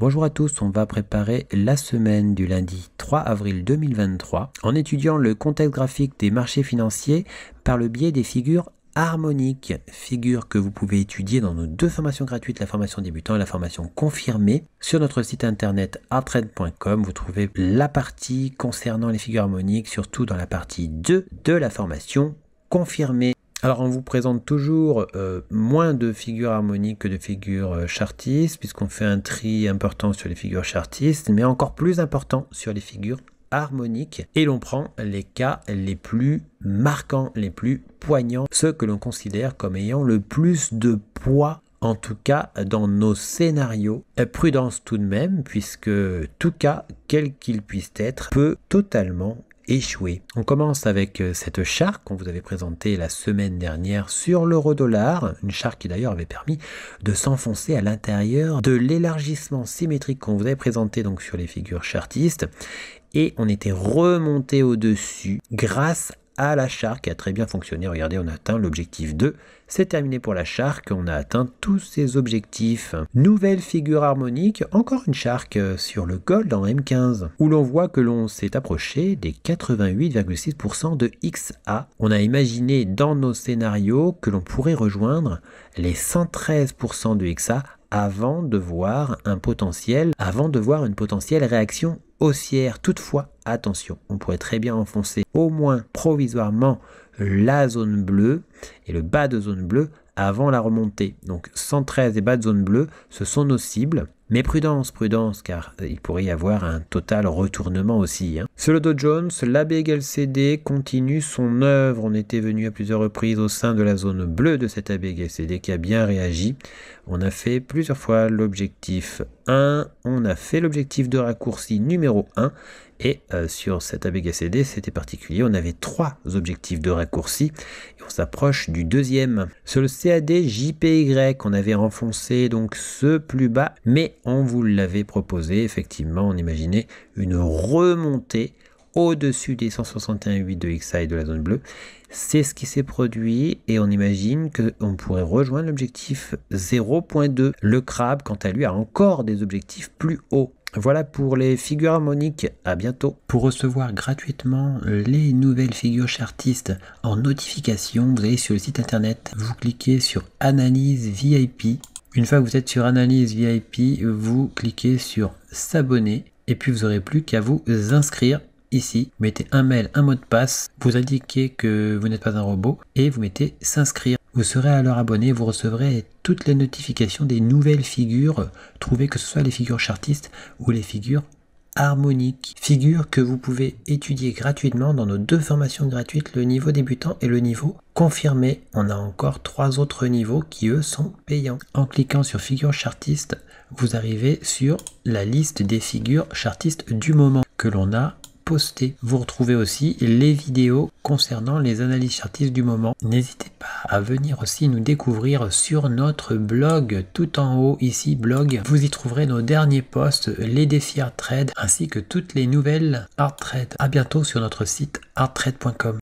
Bonjour à tous, on va préparer la semaine du lundi 3 avril 2023 en étudiant le contexte graphique des marchés financiers par le biais des figures harmoniques, figures que vous pouvez étudier dans nos deux formations gratuites, la formation débutant et la formation confirmée. Sur notre site internet arttrade.com, vous trouvez la partie concernant les figures harmoniques, surtout dans la partie 2 de la formation confirmée. Alors on vous présente toujours moins de figures harmoniques que de figures chartistes, puisqu'on fait un tri important sur les figures chartistes, mais encore plus important sur les figures harmoniques. Et l'on prend les cas les plus marquants, les plus poignants, ceux que l'on considère comme ayant le plus de poids, en tout cas dans nos scénarios. Prudence tout de même, puisque tout cas, quel qu'il puisse être, peut totalement échouer. On commence avec cette charte qu'on vous avait présentée la semaine dernière sur l'euro-dollar, une charte qui d'ailleurs avait permis de s'enfoncer à l'intérieur de l'élargissement symétrique qu'on vous avait présenté donc sur les figures chartistes, et on était remonté au-dessus grâce à la charte qui a très bien fonctionné. Regardez, on a atteint l'objectif 2. C'est terminé pour la charte, on a atteint tous ses objectifs. Nouvelle figure harmonique, encore une charte sur le gold en M15, où l'on voit que l'on s'est approché des 88,6% de XA. On a imaginé dans nos scénarios que l'on pourrait rejoindre les 113% de XA avant de voir une potentielle réaction haussière. Toutefois, attention, on pourrait très bien enfoncer au moins provisoirement la zone bleue et le bas de zone bleue avant la remontée. Donc 113 et bas de zone bleue, ce sont nos cibles. Mais prudence, car il pourrait y avoir un total retournement aussi. Sur le Dow Jones, l'ABGLCD continue son œuvre. On était venu à plusieurs reprises au sein de la zone bleue de cet ABGLCD qui a bien réagi. On a fait plusieurs fois l'objectif 1, on a fait l'objectif de raccourci numéro 1. Et sur cet ABGLCD, c'était particulier, on avait 3 objectifs de raccourci et on s'approche du deuxième. Sur le CAD JPY, on avait enfoncé donc ce plus bas, mais on vous l'avait proposé, effectivement, on imaginait une remontée au-dessus des 161,8 de XA et de la zone bleue. C'est ce qui s'est produit et on imagine qu'on pourrait rejoindre l'objectif 0.2. Le crabe, quant à lui, a encore des objectifs plus hauts. Voilà pour les figures harmoniques, à bientôt. Pour recevoir gratuitement les nouvelles figures chartistes en notification, vous allez sur le site internet, vous cliquez sur Analyse VIP. Une fois que vous êtes sur Analyse VIP, vous cliquez sur S'abonner et puis vous n'aurez plus qu'à vous inscrire. Ici, vous mettez un mail, un mot de passe, vous indiquez que vous n'êtes pas un robot et vous mettez s'inscrire. Vous serez alors abonné, vous recevrez toutes les notifications des nouvelles figures trouvées, que ce soit les figures chartistes ou les figures harmoniques. Figures que vous pouvez étudier gratuitement dans nos deux formations gratuites, le niveau débutant et le niveau confirmé. On a encore 3 autres niveaux qui eux sont payants. En cliquant sur figures chartistes, vous arrivez sur la liste des figures chartistes du moment que l'on a posté. Vous retrouvez aussi les vidéos concernant les analyses chartistes du moment. N'hésitez pas à venir aussi nous découvrir sur notre blog, tout en haut ici, blog. Vous y trouverez nos derniers posts, les défis Arttrade, ainsi que toutes les nouvelles Arttrade. À bientôt sur notre site arttrade.com.